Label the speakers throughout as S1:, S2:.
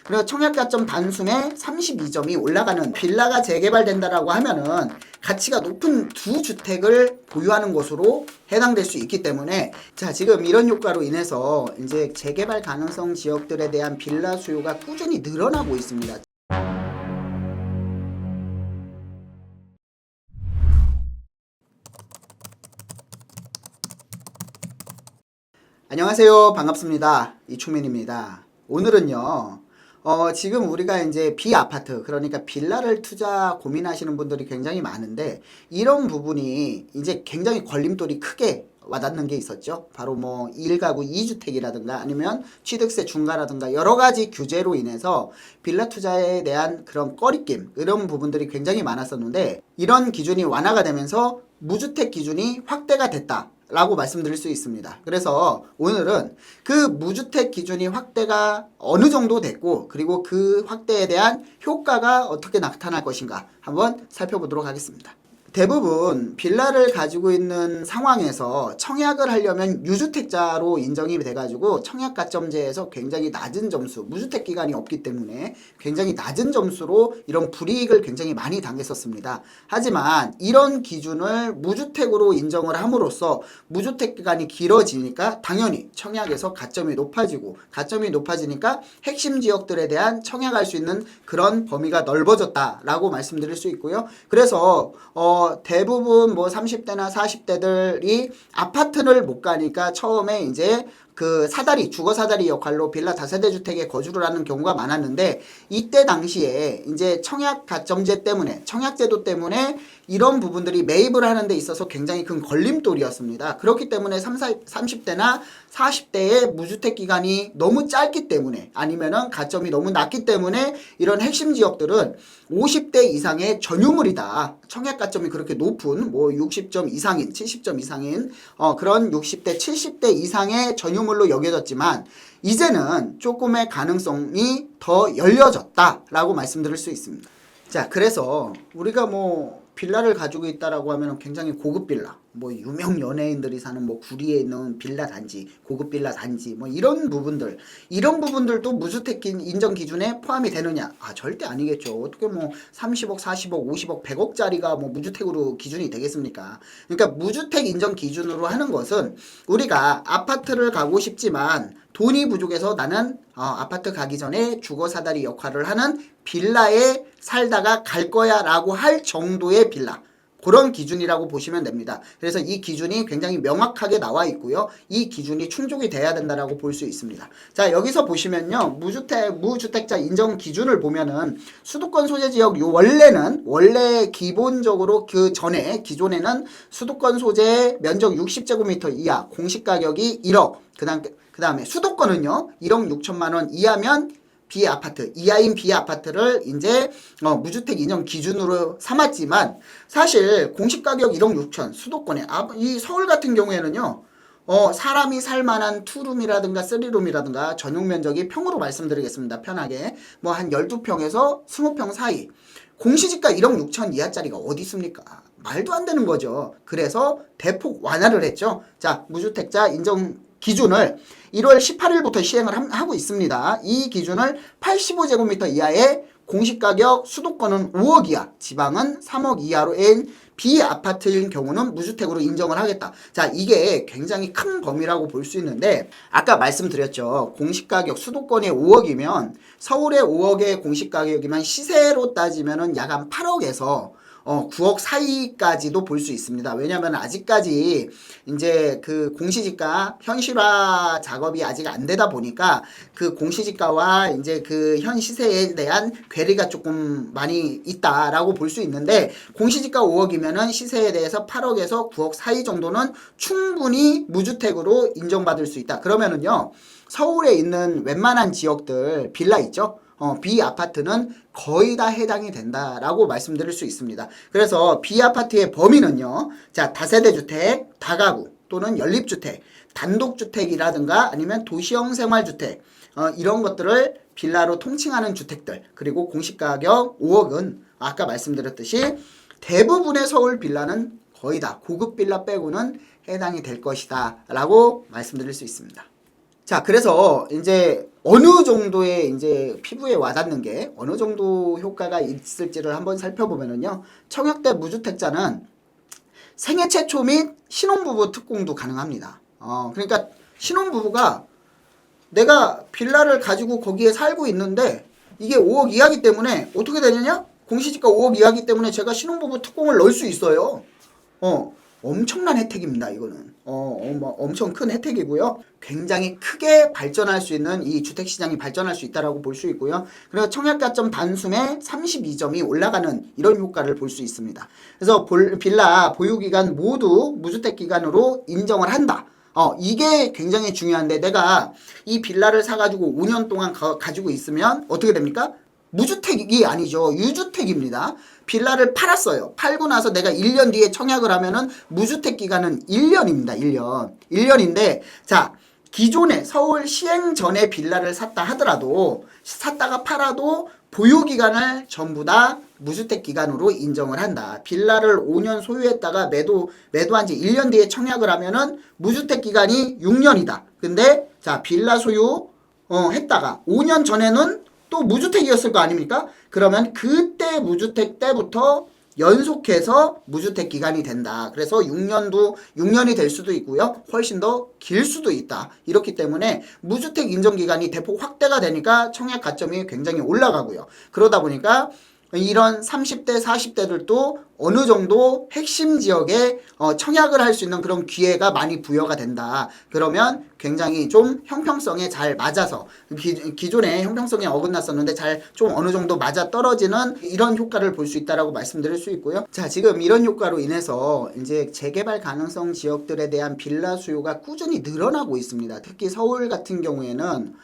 S1: 그리고 청약가점 단숨에 32점이 올라가는 빌라가 재개발된다라고 하면은 가치가 높은 두 주택을 보유하는 것으로 해당될 수 있기 때문에 자, 지금 이런 효과로 인해서 이제 재개발 가능성 지역들에 대한 빌라 수요가 꾸준히 늘어나고 있습니다. 안녕하세요. 반갑습니다. 이충민입니다. 오늘은요, 지금 우리가 이제 비아파트, 그러니까 빌라를 투자 고민하시는 분들이 굉장히 많은데, 이런 부분이 이제 굉장히 걸림돌이 크게 와닿는 게 있었죠. 바로 뭐 1가구 2주택이라든가 아니면 취득세 중과라든가 여러 가지 규제로 인해서 빌라 투자에 대한 그런 꺼리낌, 이런 부분들이 굉장히 많았었는데, 이런 기준이 완화가 되면서 무주택 기준이 확대가 됐다 라고 말씀드릴 수 있습니다. 그래서 오늘은 그 무주택 기준이 확대가 어느 정도 됐고, 그리고 그 확대에 대한 효과가 어떻게 나타날 것인가 한번 살펴보도록 하겠습니다. 대부분 빌라를 가지고 있는 상황에서 청약을 하려면 유주택자로 인정이 돼가지고 청약가점제에서 굉장히 낮은 점수, 무주택 기간이 없기 때문에 굉장히 낮은 점수로 이런 불이익을 굉장히 많이 당했었습니다. 하지만 이런 기준을 무주택으로 인정을 함으로써 무주택 기간이 길어지니까 당연히 청약에서 가점이 높아지고, 가점이 높아지니까 핵심 지역들에 대한 청약할 수 있는 그런 범위가 넓어졌다라고 말씀드릴 수 있고요. 그래서 대부분 뭐 30대나 40대들이 아파트를 못 가니까 처음에 이제 그 사다리, 주거 사다리 역할로 빌라 다세대 주택에 거주를 하는 경우가 많았는데, 이때 당시에 이제 청약 가점제 때문에, 청약제도 때문에 이런 부분들이 매입을 하는 데 있어서 굉장히 큰 걸림돌이었습니다. 그렇기 때문에 30대나 40대의 무주택 기간이 너무 짧기 때문에, 아니면은 가점이 너무 낮기 때문에 이런 핵심 지역들은 50대 이상의 전유물이다. 청약 가점이 그렇게 높은 뭐 60점 이상인, 70점 이상인 그런 60대, 70대 이상의 전유물로 여겨졌지만, 이제는 조금의 가능성이 더 열려졌다라고 말씀드릴 수 있습니다. 자, 그래서 우리가 뭐 빌라를 가지고 있다라고 하면 굉장히 고급 빌라, 뭐 유명 연예인들이 사는 뭐 구리에 있는 빌라 단지, 고급 빌라 단지, 뭐 이런 부분들도 무주택 인정 기준에 포함이 되느냐? 아, 절대 아니겠죠. 어떻게 뭐 30억, 40억, 50억, 100억짜리가 뭐 무주택으로 기준이 되겠습니까? 그러니까 무주택 인정 기준으로 하는 것은, 우리가 아파트를 가고 싶지만 돈이 부족해서 나는 아파트 가기 전에 주거 사다리 역할을 하는 빌라에 살다가 갈 거야 라고 할 정도의 빌라, 그런 기준이라고 보시면 됩니다. 그래서 이 기준이 굉장히 명확하게 나와 있고요. 이 기준이 충족이 돼야 된다라고 볼 수 있습니다. 자, 여기서 보시면요. 무주택자 인정 기준을 보면은 수도권 소재 지역, 원래 기본적으로 그 전에 기존에는 수도권 소재 면적 60제곱미터 이하, 공시가격이 1억, 그 다음에 수도권은요 1억 6천만 원 이하면 비아파트, 이하인 비아파트를 이제 무주택 인정 기준으로 삼았지만, 사실 공시가격 1억 6천, 수도권에 이 서울 같은 경우에는요 사람이 살만한 투룸이라든가 쓰리룸이라든가 전용 면적이 평으로 말씀드리겠습니다. 편하게 뭐 한 12평에서 20평 사이, 공시지가 1억 6천 이하짜리가 어디 있습니까? 말도 안 되는 거죠. 그래서 대폭 완화를 했죠. 자, 무주택자 인정 기준을 1월 18일부터 시행을 하고 있습니다. 이 기준을 85제곱미터 이하의 공시가격, 수도권은 5억 이하, 지방은 3억 이하로인 비아파트인 경우는 무주택으로 인정을 하겠다. 자, 이게 굉장히 큰 범위라고 볼 수 있는데, 아까 말씀드렸죠. 공시가격 수도권에 5억이면 서울에 5억의 공시가격이면 시세로 따지면은 약 한 8억에서 9억 사이까지도 볼 수 있습니다. 왜냐하면 아직까지 이제 그 공시지가 현실화 작업이 아직 안 되다 보니까 그 공시지가와 이제 그 현 시세에 대한 괴리가 조금 많이 있다라고 볼 수 있는데, 공시지가 5억이면은 시세에 대해서 8억에서 9억 사이 정도는 충분히 무주택으로 인정받을 수 있다. 그러면은요, 서울에 있는 웬만한 지역들 빌라 있죠? 비아파트는 거의 다 해당이 된다라고 말씀드릴 수 있습니다. 그래서 비아파트의 범위는요, 자, 다세대 주택, 다가구 또는 연립주택, 단독주택이라든가 아니면 도시형 생활주택, 이런 것들을 빌라로 통칭하는 주택들, 그리고 공시가격 5억은 아까 말씀드렸듯이 대부분의 서울 빌라는 거의 다 고급 빌라 빼고는 해당이 될 것이다 라고 말씀드릴 수 있습니다. 자, 그래서 이제 어느 정도의 이제 피부에 와닿는 게 어느 정도 효과가 있을지를 한번 살펴보면은요. 청약대 무주택자는 생애 최초 및 신혼부부 특공도 가능합니다. 그러니까 신혼부부가 내가 빌라를 가지고 거기에 살고 있는데 이게 5억 이하기 때문에 어떻게 되느냐? 공시지가 5억 이하기 때문에 제가 신혼부부 특공을 넣을 수 있어요. 엄청난 혜택입니다. 이거는 엄청 큰 혜택이고요. 굉장히 크게 발전할 수 있는 이 주택시장이 발전할 수 있다라고 볼 수 있고요. 그리고 청약가점 단숨에 32점이 올라가는 이런 효과를 볼 수 있습니다. 그래서 빌라 보유기간 모두 무주택 기간으로 인정을 한다. 이게 굉장히 중요한데 내가 이 빌라를 사가지고 5년 동안 가지고 있으면 어떻게 됩니까? 무주택이 아니죠. 유주택입니다. 빌라를 팔았어요. 팔고 나서 내가 1년 뒤에 청약을 하면은 무주택 기간은 1년입니다. 1년. 1년인데 자, 기존에 서울 시행 전에 빌라를 샀다 하더라도 샀다가 팔아도 보유기간을 전부 다 무주택 기간으로 인정을 한다. 빌라를 5년 소유했다가 매도한 지 1년 뒤에 청약을 하면은 무주택 기간이 6년이다. 근데 자, 빌라 소유 했다가 5년 전에는 또 무주택이었을 거 아닙니까? 그러면 그때 무주택 때부터 연속해서 무주택 기간이 된다. 그래서 6년이 될 수도 있고요. 훨씬 더 길 수도 있다. 이렇기 때문에 무주택 인정 기간이 대폭 확대가 되니까 청약 가점이 굉장히 올라가고요. 그러다 보니까 이런 30대, 40대들도 어느 정도 핵심 지역에 청약을 할 수 있는 그런 기회가 많이 부여가 된다. 그러면 굉장히 좀 형평성에 잘 맞아서 기존에 형평성에 어긋났었는데 잘 좀 어느 정도 맞아 떨어지는 이런 효과를 볼 수 있다라고 말씀드릴 수 있고요. 자, 지금 이런 효과로 인해서 이제 재개발 가능성 지역들에 대한 빌라 수요가 꾸준히 늘어나고 있습니다. 특히 서울 같은 경우에는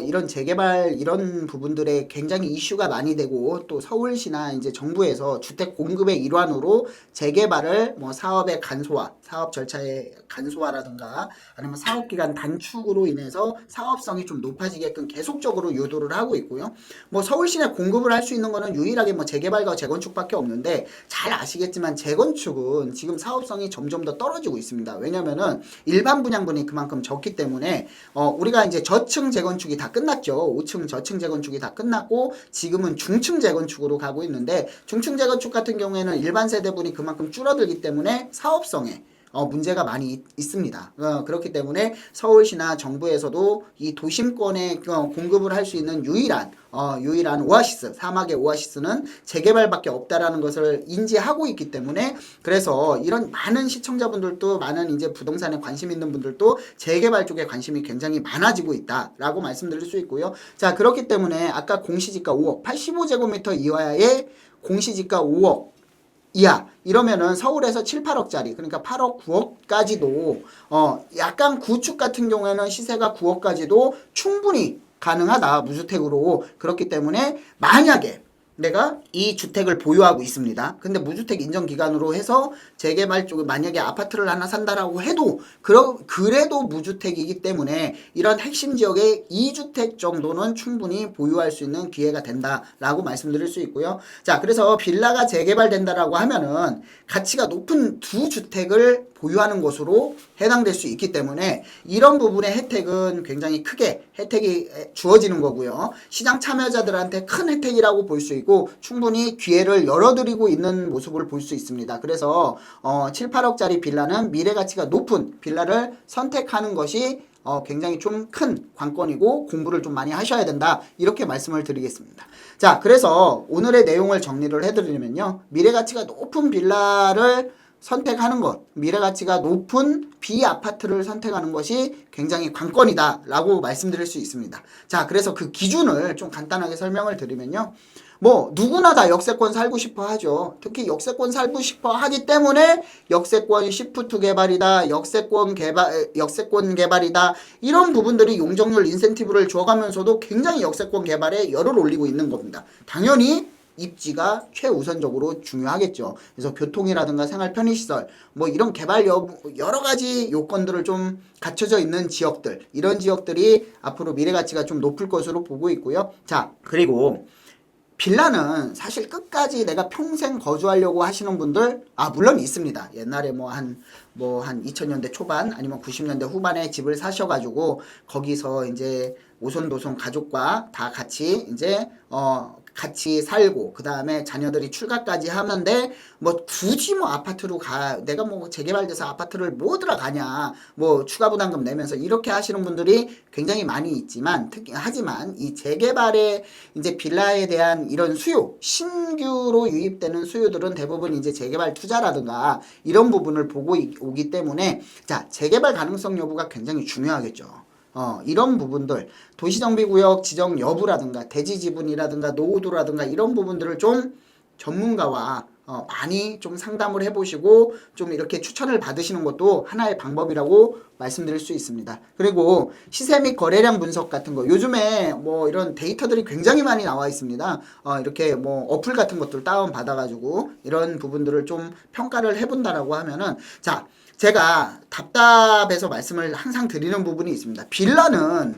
S1: 이런 재개발 이런 부분들에 굉장히 이슈가 많이 되고 또 서울시나 이제 정부에서 주택 공급의 일환으로 재개발을 뭐 사업의 간소화, 사업 절차의 간소화라든가 아니면 사업 기간 단축으로 인해서 사업성이 좀 높아지게끔 계속적으로 유도를 하고 있고요. 뭐 서울시 내 공급을 할 수 있는 거는 유일하게 뭐 재개발과 재건축밖에 없는데 잘 아시겠지만 재건축은 지금 사업성이 점점 더 떨어지고 있습니다. 왜냐면은 일반 분양분이 그만큼 적기 때문에 우리가 이제 저층 재건축이 다 끝났죠. 5층 저층 재건축이 다 끝났고 지금은 중층 재건축으로 가고 있는데 중층 재건축 같은 경우에는 일반 세대분이 그만큼 줄어들기 때문에 사업성에 문제가 많이 있습니다. 그렇기 때문에 서울시나 정부에서도 이 도심권에 공급을 할 수 있는 유일한 오아시스, 사막의 오아시스는 재개발밖에 없다라는 것을 인지하고 있기 때문에 그래서 이런 많은 시청자분들도 많은 이제 부동산에 관심 있는 분들도 재개발 쪽에 관심이 굉장히 많아지고 있다라고 말씀드릴 수 있고요. 자, 그렇기 때문에 아까 공시지가 5억, 85제곱미터 이하의 공시지가 5억 이하 이러면은 서울에서 7, 8억짜리 그러니까 8억, 9억까지도 약간 구축 같은 경우에는 시세가 9억까지도 충분히 가능하다. 무주택으로. 그렇기 때문에 만약에 내가 이 주택을 보유하고 있습니다. 근데 무주택 인정 기간으로 해서 재개발 쪽에 만약에 아파트를 하나 산다라고 해도 그래도 무주택이기 때문에 이런 핵심 지역에 2주택 정도는 충분히 보유할 수 있는 기회가 된다라고 말씀드릴 수 있고요. 자, 그래서 빌라가 재개발된다라고 하면은 가치가 높은 두 주택을 보유하는 것으로 해당될 수 있기 때문에 이런 부분의 혜택은 굉장히 크게 혜택이 주어지는 거고요. 시장 참여자들한테 큰 혜택이라고 볼 수 있고 충분히 기회를 열어드리고 있는 모습을 볼 수 있습니다. 그래서 7, 8억짜리 빌라는 미래 가치가 높은 빌라를 선택하는 것이 굉장히 좀 큰 관건이고 공부를 좀 많이 하셔야 된다. 이렇게 말씀을 드리겠습니다. 자, 그래서 오늘의 내용을 정리를 해드리면요. 미래 가치가 높은 빌라를 선택하는 것, 미래가치가 높은 B아파트를 선택하는 것이 굉장히 관건이다라고 말씀드릴 수 있습니다. 자, 그래서 그 기준을 좀 간단하게 설명을 드리면요. 뭐 누구나 다 역세권 살고 싶어 하죠. 특히 역세권 살고 싶어 하기 때문에 역세권 시프트 개발이다, 역세권 개발이다 이런 부분들이 용적률 인센티브를 줘가면서도 굉장히 역세권 개발에 열을 올리고 있는 겁니다. 당연히 입지가 최우선적으로 중요하겠죠. 그래서 교통이라든가 생활 편의시설 뭐 이런 개발 여러 가지 요건들을 좀 갖춰져 있는 지역들 이런 지역들이 앞으로 미래 가치가 좀 높을 것으로 보고 있고요. 자, 그리고 빌라는 사실 끝까지 내가 평생 거주하려고 하시는 분들 물론 있습니다. 옛날에 한 2000년대 초반 아니면 90년대 후반에 집을 사셔가지고 거기서 이제 오손도손 가족과 다 같이 이제 같이 살고 그 다음에 자녀들이 출가까지 하는데 굳이 아파트로 내가 재개발돼서 아파트를 뭐 들어가냐 추가 부담금 내면서 이렇게 하시는 분들이 굉장히 많이 있지만 하지만 이 재개발의 이제 빌라에 대한 이런 수요 신규로 유입되는 수요들은 대부분 이제 재개발 투자라든가 이런 부분을 보고 오기 때문에 자 재개발 가능성 여부가 굉장히 중요하겠죠. 이런 부분들 도시정비구역 지정 여부라든가 대지 지분이라든가 노후도라든가 이런 부분들을 좀 전문가와 많이 좀 상담을 해보시고 좀 이렇게 추천을 받으시는 것도 하나의 방법이라고 말씀드릴 수 있습니다. 그리고 시세 및 거래량 분석 같은 거 요즘에 이런 데이터들이 굉장히 많이 나와 있습니다. 이렇게 어플 같은 것들 다운 받아가지고 이런 부분들을 좀 평가를 해본다라고 하면은 자 제가 답답해서 말씀을 항상 드리는 부분이 있습니다. 빌라는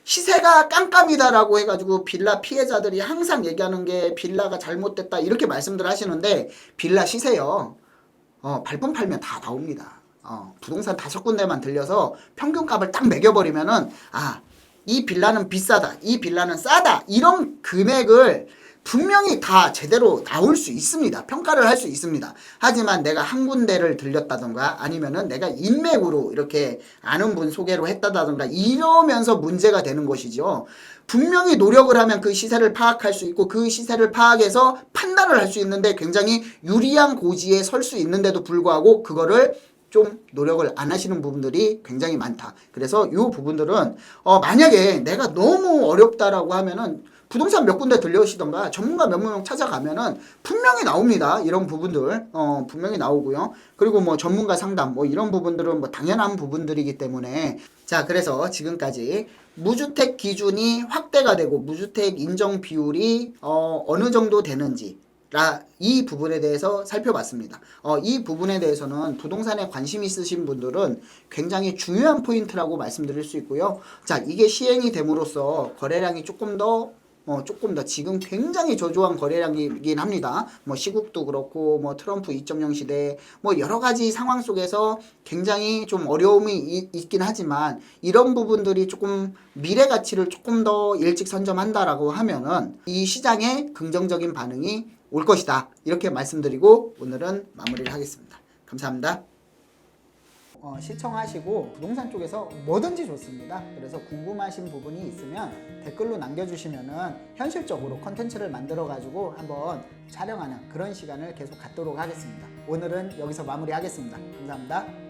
S1: 시세가 깜깜이다라고 해가지고 빌라 피해자들이 항상 얘기하는 게 빌라가 잘못됐다 이렇게 말씀들 하시는데 빌라 시세요. 발품 팔면 다 나옵니다. 부동산 5군데만 들려서 평균값을 딱 매겨버리면은 이 빌라는 비싸다, 이 빌라는 싸다 이런 금액을 분명히 다 제대로 나올 수 있습니다. 평가를 할 수 있습니다. 하지만 내가 한 군데를 들렸다던가 아니면은 내가 인맥으로 이렇게 아는 분 소개로 했다던가 이러면서 문제가 되는 것이죠. 분명히 노력을 하면 그 시세를 파악할 수 있고 그 시세를 파악해서 판단을 할 수 있는데 굉장히 유리한 고지에 설 수 있는데도 불구하고 그거를 좀 노력을 안 하시는 부분들이 굉장히 많다. 그래서 이 부분들은 만약에 내가 너무 어렵다라고 하면은 부동산 몇 군데 들려오시던가 전문가 몇 명 찾아가면은 분명히 나옵니다. 이런 부분들 분명히 나오고요. 그리고 전문가 상담 이런 부분들은 당연한 부분들이기 때문에 자 그래서 지금까지 무주택 기준이 확대가 되고 무주택 인정 비율이 어느 정도 되는지 이 부분에 대해서 살펴봤습니다. 이 부분에 대해서는 부동산에 관심 있으신 분들은 굉장히 중요한 포인트라고 말씀드릴 수 있고요. 자, 이게 시행이 됨으로써 거래량이 조금 더 지금 굉장히 저조한 거래량이긴 합니다. 시국도 그렇고 트럼프 2.0 시대 여러 가지 상황 속에서 굉장히 좀 어려움이 있긴 하지만 이런 부분들이 조금 미래 가치를 조금 더 일찍 선점한다라고 하면은 이 시장에 긍정적인 반응이 올 것이다. 이렇게 말씀드리고 오늘은 마무리를 하겠습니다. 감사합니다. 시청하시고 부동산 쪽에서 뭐든지 좋습니다. 그래서 궁금하신 부분이 있으면 댓글로 남겨주시면은 현실적으로 컨텐츠를 만들어 가지고 한번 촬영하는 그런 시간을 계속 갖도록 하겠습니다. 오늘은 여기서 마무리하겠습니다. 감사합니다.